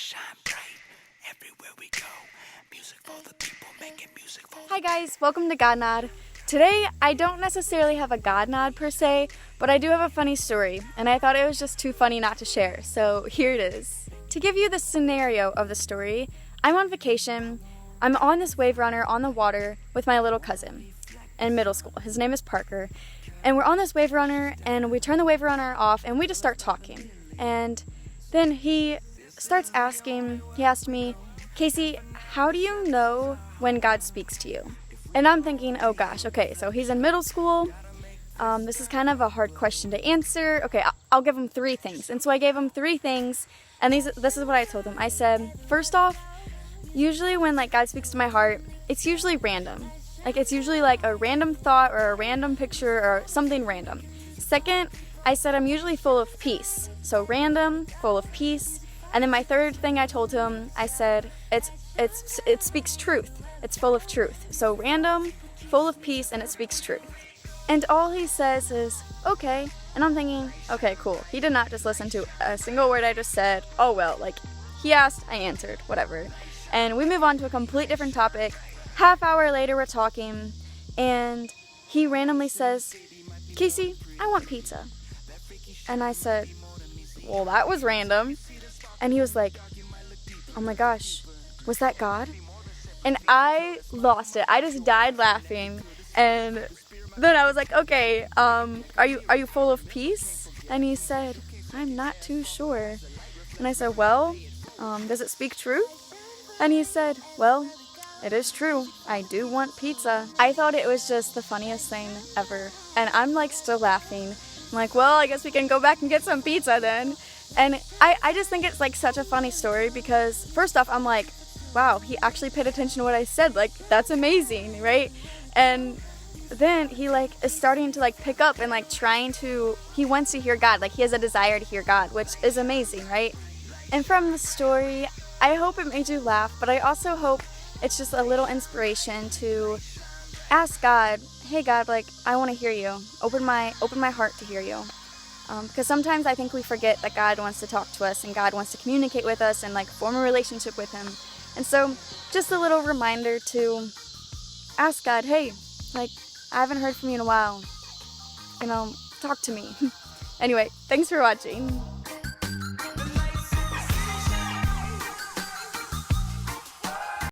shine bright everywhere we go. Music for the people, making music for the Hi guys, welcome to God Nod. Today, I don't necessarily have a God Nod per se, but I do have a funny story, and I thought it was just too funny not to share, so here it is. To give you the scenario of the story, I'm on vacation. I'm on this wave runner on the water with my little cousin in middle school. His name is Parker, and we're on this wave runner, and we turn the wave runner off, and we just start talking. And then he asked me, Casey, how do you know when God speaks to you? And I'm thinking, oh gosh, okay, so he's in middle school. This is kind of a hard question to answer. Okay, I'll give him 3 things. And so I gave him 3 things, and this is what I told him. I said, first off, usually when God speaks to my heart, it's usually random. It's usually a random thought or a random picture or something random. Second, I said I'm usually full of peace. So random, full of peace. And then my third thing I told him, I said, it speaks truth. It's full of truth. So random, full of peace, and it speaks truth. And all he says is, okay. And I'm thinking, okay, cool. He did not just listen to a single word I just said. Oh well, he asked, I answered, whatever. And we move on to a complete different topic. Half hour later, we're talking, and he randomly says, Casey, I want pizza. And I said, well, that was random. And he was like, oh my gosh, was that God? And I lost it. I just died laughing. And then I was like, okay, are you full of peace? And he said, I'm not too sure. And I said, well, does it speak truth? And he said, well, it is true. I do want pizza. I thought it was just the funniest thing ever. And I'm still laughing. I'm like, well, I guess we can go back and get some pizza then. And I just think it's such a funny story because first off, I'm like, wow, he actually paid attention to what I said. That's amazing, right? And then he is starting to pick up and he wants to hear God. He has a desire to hear God, which is amazing, right? And from the story, I hope it made you laugh, but I also hope it's just a little inspiration to ask God, hey God, I want to hear you. Open my heart to hear you. Because sometimes I think we forget that God wants to talk to us and God wants to communicate with us and form a relationship with Him. And so just a little reminder to ask God, hey, I haven't heard from you in a while. Talk to me. Anyway, thanks for watching.